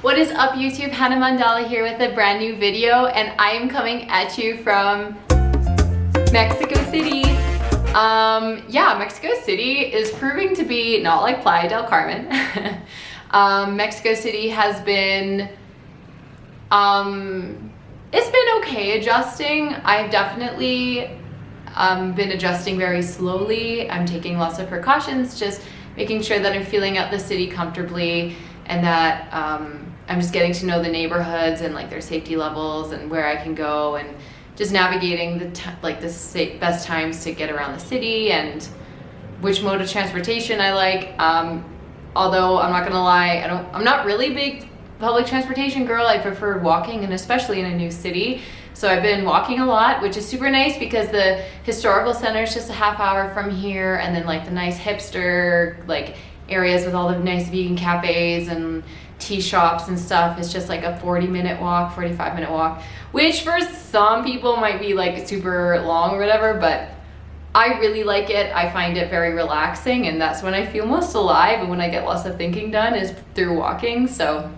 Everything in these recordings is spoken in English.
What is up YouTube? Hannah Mandala here with a brand new video, and I am coming at you from Mexico City. Yeah, Mexico City is proving to be not like Playa del Carmen. Mexico City has been, it's been okay adjusting. I've definitely been adjusting very slowly. I'm taking lots of precautions, just making sure that I'm feeling out the city comfortably, and that I'm just getting to know the neighborhoods and like their safety levels and where I can go, and just navigating the best times to get around the city and which mode of transportation I like. Although I'm not gonna lie, I'm not really a big public transportation girl. I prefer walking, and especially in a new city. So I've been walking a lot, which is super nice because the historical center is just a half hour from here, and then like the nice hipster like areas with all the nice vegan cafes and tea shops and stuff is just like a 40-minute walk, 45-minute walk, which for some people might be like super long or whatever, but I really like it. I find it very relaxing, and that's when I feel most alive and when I get lots of thinking done is through walking. So,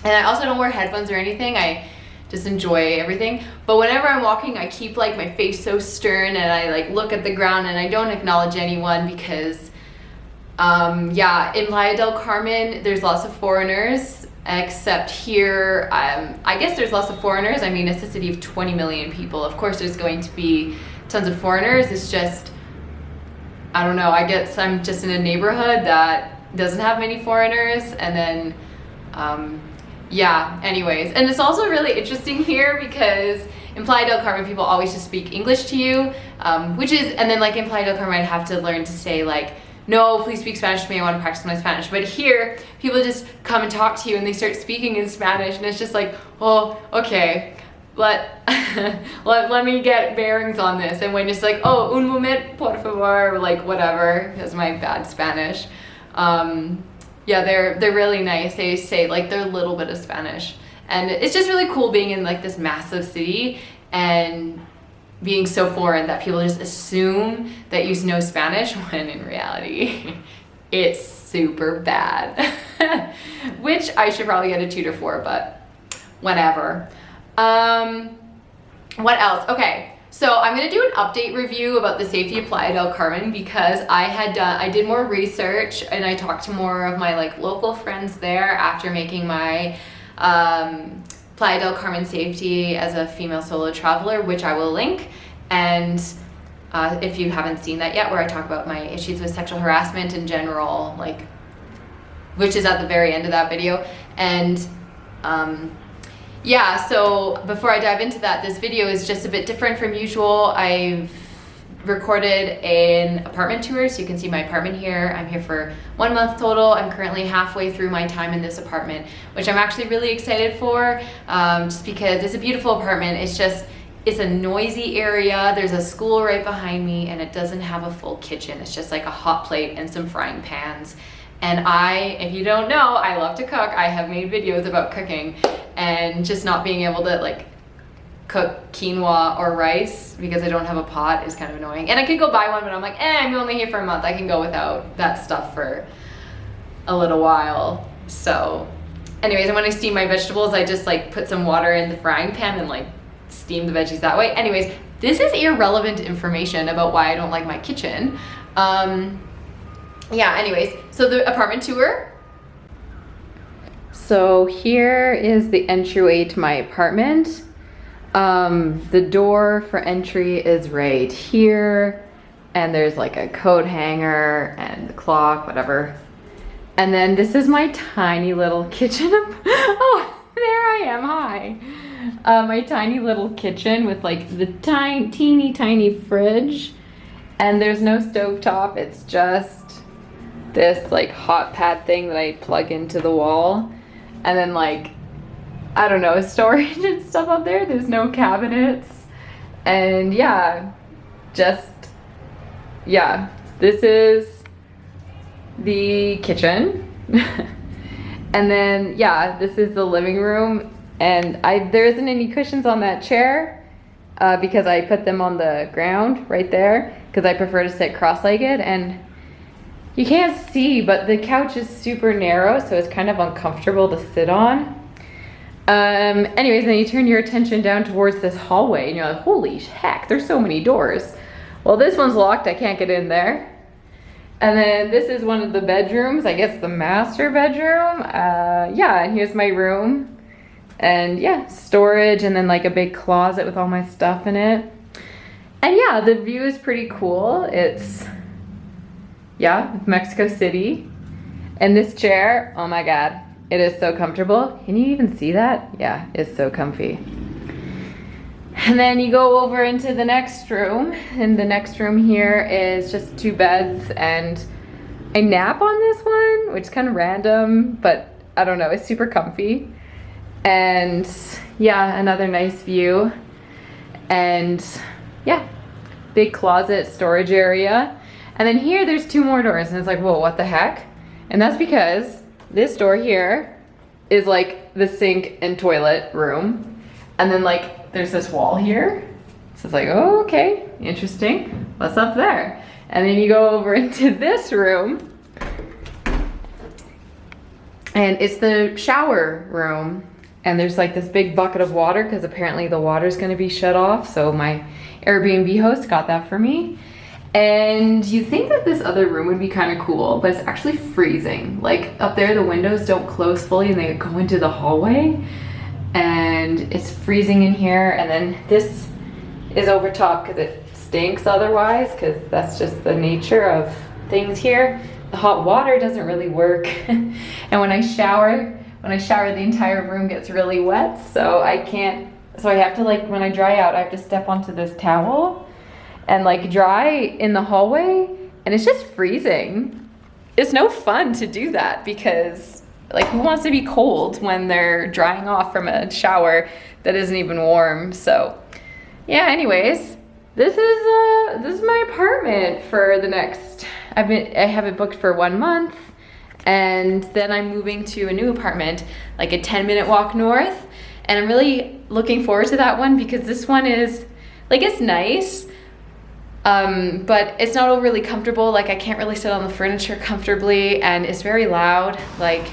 and I also don't wear headphones or anything. I just enjoy everything. But whenever I'm walking, I keep like my face so stern, and I like look at the ground and I don't acknowledge anyone because yeah, in Playa del Carmen, there's lots of foreigners, except here, I guess there's lots of foreigners. I mean, it's a city of 20 million people. Of course, there's going to be tons of foreigners. It's just, I don't know, I guess I'm just in a neighborhood that doesn't have many foreigners, and then, yeah, anyways. And it's also really interesting here because in Playa del Carmen, people always just speak English to you, which is, and then like in Playa del Carmen, I'd have to learn to say like, no, please speak Spanish to me, I want to practice my Spanish. But here, people just come and talk to you and they start speaking in Spanish, and it's just like, oh, okay, let me get bearings on this. And when it's like, oh, un moment, por favor, or like whatever, that's my bad Spanish. Yeah, they're really nice. They say like they're a little bit of Spanish. And it's just really cool being in like this massive city and being so foreign that people just assume that you know Spanish, when in reality it's super bad. Which I should probably get a tutor for, but whatever. What else? Okay, so I'm gonna do an update review about the safety of Playa del Carmen because I did more research, and I talked to more of my like local friends there after making my Playa del Carmen safety as a female solo traveler, which I will link. And if you haven't seen that yet, where I talk about my issues with sexual harassment in general, like, which is at the very end of that video. And yeah, so before I dive into that, this video is just a bit different from usual. I've recorded an apartment tour, so you can see my apartment here. I'm here for 1 month total. I'm currently halfway through my time in this apartment, which I'm actually really excited for, just because it's a beautiful apartment. It's a noisy area. There's a school right behind me, and it doesn't have a full kitchen. It's just like a hot plate and some frying pans. And if you don't know, I love to cook. I have made videos about cooking, and just not being able to like cook quinoa or rice because I don't have a pot is kind of annoying. And I could go buy one, but I'm like, I'm only here for a month. I can go without that stuff for a little while. So anyways, and when I steam my vegetables, I just like put some water in the frying pan and like steam the veggies that way. Anyways, this is irrelevant information about why I don't like my kitchen. Yeah, anyways, so the apartment tour. So here is the entryway to my apartment. The door for entry is right here, and there's like a coat hanger and the clock, whatever. And then this is my tiny little kitchen. Oh, there I am, hi. My tiny little kitchen with like the teeny tiny fridge, and there's no stovetop. It's just this like hot pad thing that I plug into the wall, and then like, I don't know, storage and stuff up there. There's no cabinets, and yeah, this is the kitchen. And then yeah, this is the living room, and there isn't any cushions on that chair because I put them on the ground right there because I prefer to sit cross-legged. And You can't see, but the couch is super narrow, so it's kind of uncomfortable to sit on. Anyways, then you turn your attention down towards this hallway and you're like, holy heck, there's so many doors. Well, this one's locked, I can't get in there. And then this is one of the bedrooms, I guess the master bedroom. Yeah, and here's my room. And yeah, storage, and then like a big closet with all my stuff in it. And yeah, the view is pretty cool. It's, yeah, Mexico City. And this chair, oh my God. It is so comfortable. Can you even see that? Yeah, it's so comfy. And then you go over into the next room. And the next room here is just 2 beds and a nap on this one, which is kind of random, but I don't know, it's super comfy. And yeah, another nice view. And yeah, big closet, storage area. And then here there's 2 more doors and it's like, whoa, what the heck? And that's because this door here is like the sink and toilet room. And then like there's this wall here. So it's like, oh, okay, interesting. What's up there? And then you go over into this room and it's the shower room. And there's like this big bucket of water because apparently the water's gonna be shut off. So my Airbnb host got that for me. And you think that this other room would be kind of cool, but it's actually freezing. Like up there, the windows don't close fully and they go into the hallway. And it's freezing in here. And then this is over top because it stinks otherwise, because that's just the nature of things here. The hot water doesn't really work. And when I shower, the entire room gets really wet. So I have to like, when I dry out, I have to step onto this towel and like dry in the hallway, and it's just freezing. It's no fun to do that because like who wants to be cold when they're drying off from a shower that isn't even warm? So yeah, anyways, this is my apartment for the next, I have it booked for 1 month, and then I'm moving to a new apartment, like a 10-minute walk north. And I'm really looking forward to that one because this one is like, it's nice. But it's not overly comfortable. Like I can't really sit on the furniture comfortably, and it's very loud. Like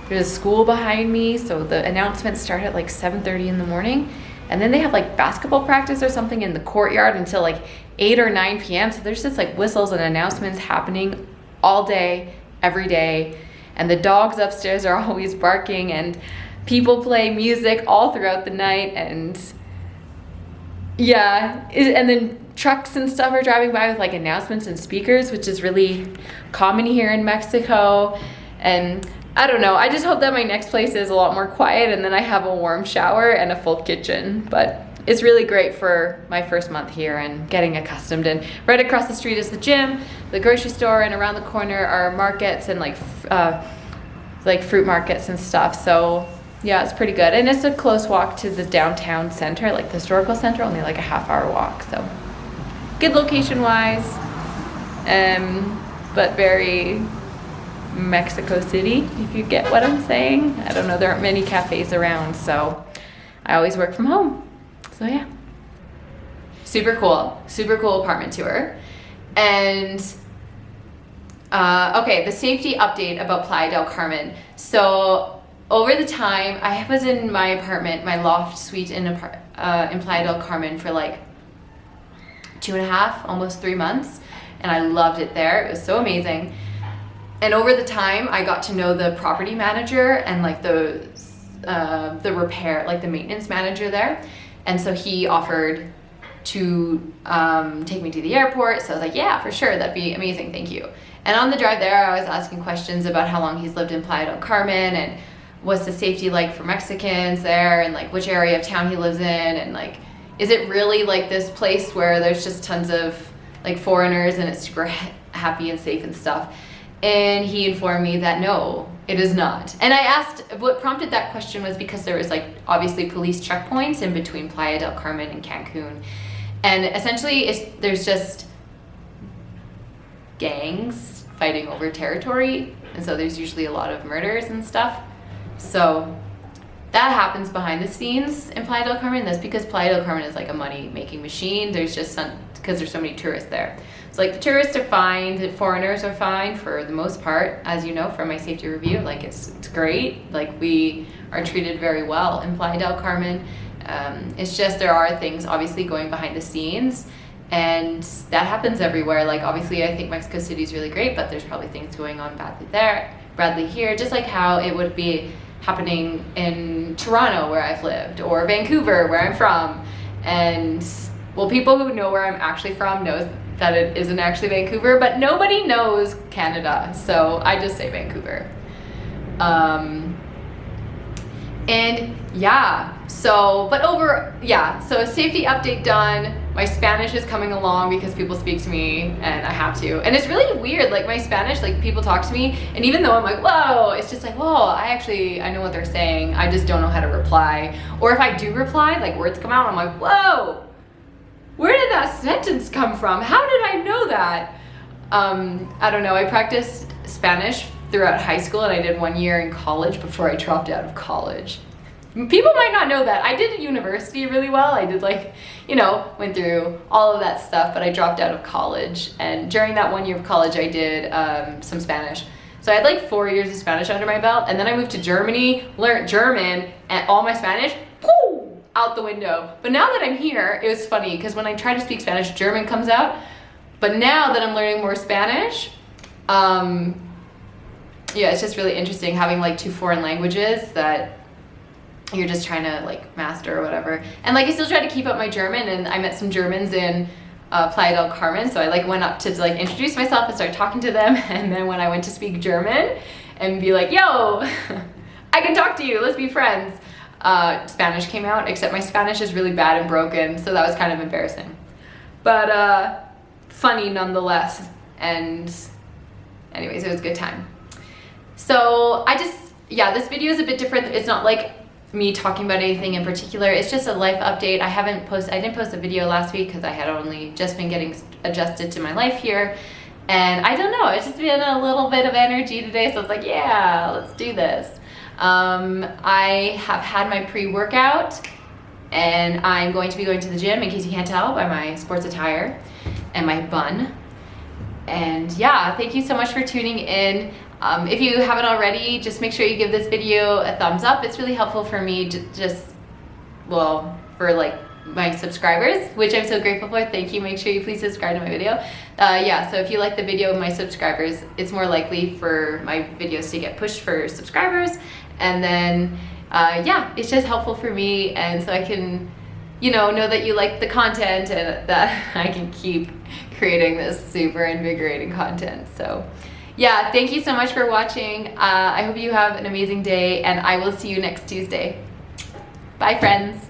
there's a school behind me, so the announcements start at like 7:30 in the morning, and then they have like basketball practice or something in the courtyard until like 8 or 9 p.m. So there's just like whistles and announcements happening all day, every day. And the dogs upstairs are always barking, and people play music all throughout the night. And yeah, and then trucks and stuff are driving by with like announcements and speakers, which is really common here in Mexico. And I don't know, I just hope that my next place is a lot more quiet and then I have a warm shower and a full kitchen. But it's really great for my first month here and getting accustomed. And right across the street is the gym, the grocery store, and around the corner are markets and like fruit markets and stuff. So yeah, it's pretty good. And it's a close walk to the downtown center, like the historical center, only like a half-hour walk. So good location wise, but very Mexico City, if you get what I'm saying. I don't know, there aren't many cafes around, so I always work from home. So yeah, super cool apartment tour. And okay, the safety update about Playa del Carmen. So over the time, I was in my apartment, my loft suite in Playa del Carmen for like 2.5, almost 3 months, and I loved it there. It was so amazing. And over the time, I got to know the property manager and like the repair, like the maintenance manager there. And so he offered to take me to the airport. So I was like, yeah, for sure, that'd be amazing, thank you. And on the drive there, I was asking questions about how long he's lived in Playa del Carmen and what's the safety like for Mexicans there, and like which area of town he lives in, and like, is it really like this place where there's just tons of like foreigners and it's super happy and safe and stuff? And he informed me that no, it is not. And I asked, what prompted that question was because there was like obviously police checkpoints in between Playa del Carmen and Cancun. And essentially there's just gangs fighting over territory. And so there's usually a lot of murders and stuff. So that happens behind the scenes in Playa del Carmen. That's because Playa del Carmen is like a money-making machine. There's just because there's so many tourists there. So like the tourists are fine, the foreigners are fine for the most part, as you know from my safety review. Like it's great. Like we are treated very well in Playa del Carmen. It's just there are things obviously going behind the scenes, and that happens everywhere. Like obviously I think Mexico City is really great, but there's probably things going on badly here, just like how it would be happening in Toronto where I've lived, or Vancouver where I'm from. And well, people who know where I'm actually from knows that it isn't actually Vancouver, but nobody knows Canada, so I just say Vancouver. And yeah, so so safety update done. My Spanish is coming along because people speak to me and I have to. And it's really weird, like my Spanish, like people talk to me, and even though I'm like, whoa, it's just like, whoa, I know what they're saying. I just don't know how to reply. Or if I do reply, like words come out, I'm like, whoa, where did that sentence come from? How did I know that? I don't know, I practiced Spanish throughout high school, and I did 1 year in college before I dropped out of college. People might not know that. I did university really well. I did went through all of that stuff, but I dropped out of college. And during that 1 year of college, I did some Spanish. So I had like 4 years of Spanish under my belt, and then I moved to Germany, learned German, and all my Spanish, out the window. But now that I'm here, it was funny because when I try to speak Spanish, German comes out. But now that I'm learning more Spanish, it's just really interesting having like 2 foreign languages that you're just trying to like master or whatever. And like I still try to keep up my German, and I met some Germans in Playa del Carmen, so I like went up to like introduce myself and start talking to them. And then when I went to speak German and be like, yo, I can talk to you, let's be friends, Spanish came out, except my Spanish is really bad and broken, so that was kind of embarrassing, but funny nonetheless. And anyways, it was a good time. So this video is a bit different. It's not like me talking about anything in particular. It's just a life update. I didn't post a video last week because I had only just been getting adjusted to my life here, and I don't know, it's just been a little bit of energy today, so it's like, yeah, let's do this. I have had my pre-workout, and I'm going to be going to the gym, in case you can't tell by my sports attire and my bun. And yeah, thank you so much for tuning in. If you haven't already, just make sure you give this video a thumbs up. It's really helpful for me for like my subscribers, which I'm so grateful for. Thank you. Make sure you please subscribe to my video. So if you like the video of my subscribers, it's more likely for my videos to get pushed for subscribers. And then, it's just helpful for me. And so I can, know that you like the content, and that I can keep creating this super invigorating content. So yeah, thank you so much for watching. I hope you have an amazing day, and I will see you next Tuesday. Bye, friends.